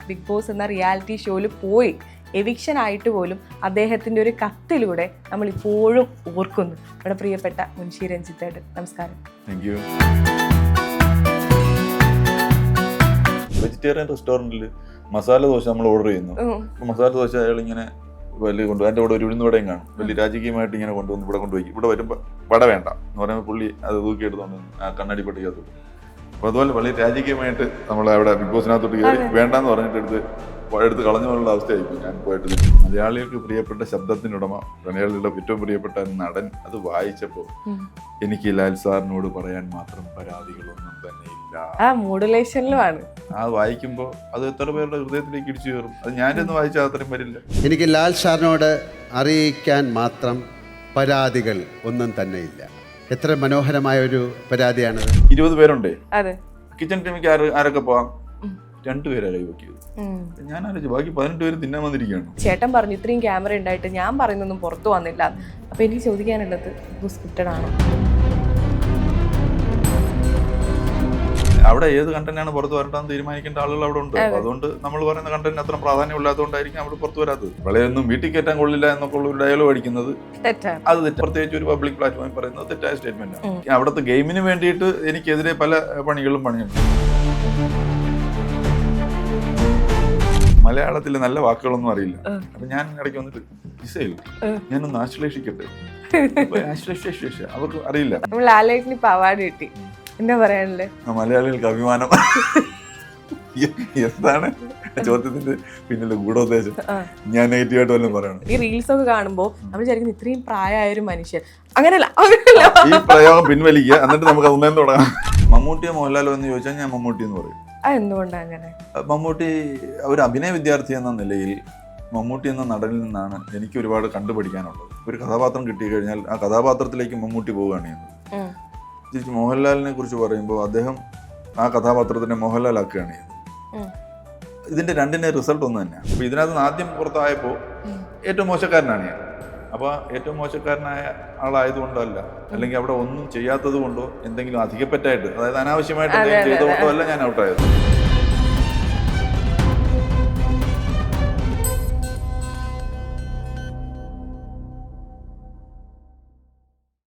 Big boss എന്ന reality ഷോയിൽ പോയി എവിക്ഷൻ ആയിട്ട് പോലും അദ്ദേഹത്തിൻ്റെ ഒരു കത്തിലൂടെ നമ്മൾ ഇപ്പോഴും ഓർക്കുന്നു. നമ്മുടെ പ്രിയപ്പെട്ട മുൻഷി രഞ്ജിത്തേട്ടൻ, നമസ്കാരം. വെജിറ്റേറിയൻ റെസ്റ്റോറൻറ്റിൽ മസാല ദോശ നമ്മൾ ഓർഡർ ചെയ്യുന്നു. മസാല ദോശ അയാൾ ഇങ്ങനെ വലിയ കൊണ്ടുപോയി അതിൻ്റെ കൂടെ ഒരു ഉഴുന്നുവടയും കാണും. വലിയ രാജകീയമായിട്ട് ഇങ്ങനെ കൊണ്ടുവന്ന് ഇവിടെ കൊണ്ടുപോയി. ഇവിടെ വരുമ്പോൾ വട വേണ്ട എന്ന് പറയുമ്പോൾ പുള്ളി അത് തൂക്കി എടുത്തുകൊണ്ട് ആ കണ്ണാടി പട്ടികത്തോട്ട്. അപ്പോൾ അതുപോലെ വളരെ രാജകീയമായിട്ട് നമ്മൾ അവിടെ ബിഗ് ബോസിനകത്തോട്ട് കയറി വേണ്ടാന്ന് പറഞ്ഞിട്ട് എടുത്ത് കളഞ്ഞു പോലുള്ള അവസ്ഥയായിരിക്കും ഞാൻ പോയിട്ട്. മലയാളികൾക്ക് പ്രിയപ്പെട്ട ശബ്ദത്തിനുടമ, മലയാളികളുടെ ഏറ്റവും പ്രിയപ്പെട്ട നടൻ, അത് വായിച്ചപ്പോൾ എനിക്ക് ലാൽ സാറിനോട് പറയാൻ മാത്രം പരാതികളൊന്നും തന്നെ ഇല്ല. മോഡുലേഷനിലുമാണ് ആ വായിക്കുമ്പോൾ അത് എത്ര പേരുടെ ഹൃദയത്തിലേക്ക് ഇടിച്ചു കയറും. അത് ഞാനൊന്നും വായിച്ചാൽ അത്രയും വരില്ല. എനിക്ക് ലാൽ സാറിനോട് അറിയിക്കാൻ മാത്രം പരാതികൾ ഒന്നും തന്നെ ഇല്ല. എത്ര മനോഹരമായ ഒരു പരാതിയാണത്. 20 പേരുണ്ടേ അതെ. കിച്ചൺ ടീമിക്ക് ആരൊക്കെ പോവാം? 2 പേരാ കൈവക്കിയത്. ഞാൻ ആലോചിച്ചു ബാക്കി 18 പേര് തിന്നാൻ വന്നിരിക്കുകയാണ്. ചേട്ടൻ പറഞ്ഞു ഇത്രയും ക്യാമറ ഉണ്ടായിട്ട് ഞാൻ പറയുന്നൊന്നും പുറത്തു വന്നില്ല. അപ്പൊ എനിക്ക് ചോദിക്കാനുള്ളത് സ്ക്രിപ്റ്റഡ് ആണോ? അവിടെ ഏത് കണ്ടന്റാണ് പുറത്ത് വരണ്ടെന്ന് തീരുമാനിക്കേണ്ട ആളുകൾ അവിടെ ഉണ്ട്. അതുകൊണ്ട് നമ്മൾ പറയുന്ന കണ്ടന്റ് അത്ര പ്രാധാന്യമില്ലാത്തതുകൊണ്ടായിരിക്കും അവിടെ പുറത്ത് വരാത്തത്. വളരെയൊന്നും വീട്ടിൽ കയറ്റാൻ കൊള്ളില്ല എന്നൊക്കെ ഉള്ള ഒരു ഡയലോഗ് അടിക്കുന്നത് അത് പ്രത്യേകിച്ച് ഒരു പബ്ലിക് പ്ലാറ്റ്ഫോമിൽ പറയുന്നത് തെറ്റായ സ്റ്റേറ്റ്മെന്റ് ആണ്. അവിടുത്തെ ഗെയിമിന് വേണ്ടിയിട്ട് എനിക്കെതിരെ പല പണികളും പണിയുണ്ട്. മലയാളത്തിൽ നല്ല വാക്കുകളൊന്നും അറിയില്ല. അപ്പൊ ഞാൻ ഇടയ്ക്ക് വന്നിട്ട് ജിസയിൽ ഞാനൊന്ന് ആശ്ലേഷിക്കട്ടെ, അവർക്ക് അറിയില്ല. ലാലേട്ടന് ഇപ്പൊ അവാർഡ് കിട്ടി, എന്താ പറയാനല്ലേ? മലയാളികൾക്ക് അഭിമാനം എന്താണ് ചോദ്യത്തിന്റെ പിന്നിലെ ഗൂഢോദ്ദേശം? ഞാൻ നെഗറ്റീവായിട്ട് വല്ലതും പറയണം. ഈ റീൽസ് ഒക്കെ കാണുമ്പോ നമ്മൾ വിചാരിക്കുന്നു ഇത്രയും പ്രായമായ ഒരു മനുഷ്യൻ. അങ്ങനെയല്ല, ഈ പ്രയോഗം പിൻവലിക്കുക, എന്നിട്ട് നമുക്ക് ഒന്നേന്ന് തുടങ്ങാം. മമ്മൂട്ടിയോ മോഹൻലാലോ എന്ന് ചോദിച്ചാൽ ഞാൻ മമ്മൂട്ടി എന്ന് പറയും. എന്തുകൊണ്ടാണ് അങ്ങനെ? മമ്മൂട്ടി ഒരു അഭിനയ വിദ്യാർത്ഥി എന്ന നിലയിൽ മമ്മൂട്ടി എന്ന നടനിൽ നിന്നാണ് എനിക്ക് ഒരുപാട് കണ്ടുപഠിക്കാനുള്ളത്. ഒരു കഥാപാത്രം കിട്ടിക്കഴിഞ്ഞാൽ ആ കഥാപാത്രത്തിലേക്ക് മമ്മൂട്ടി പോവുകയാണ് ചെയ്യുന്നത്. തിരിച്ച് മോഹൻലാലിനെ കുറിച്ച് പറയുമ്പോൾ അദ്ദേഹം ആ കഥാപാത്രത്തിനെ മോഹൻലാലാക്കുകയാണ് ചെയ്യുന്നത്. ഇതിന്റെ രണ്ടിന്റെ റിസൾട്ട് ഒന്ന് തന്നെയാണ്. അപ്പോൾ ഇതിനകത്ത് ആദ്യം പുറത്തായപ്പോൾ ഏറ്റവും മോശക്കാരനാണ് ഞാൻ. അപ്പോൾ ഏറ്റവും മോശക്കാരനായ ആളായതുകൊണ്ടല്ല, അല്ലെങ്കിൽ അവിടെ ഒന്നും ചെയ്യാത്തത് കൊണ്ടോ എന്തെങ്കിലും അധികപ്പറ്റായിട്ട്, അതായത് അനാവശ്യമായിട്ട് എന്തെങ്കിലും ചെയ്തുകൊണ്ടോ അല്ല ഞാൻ ഔട്ടായത്.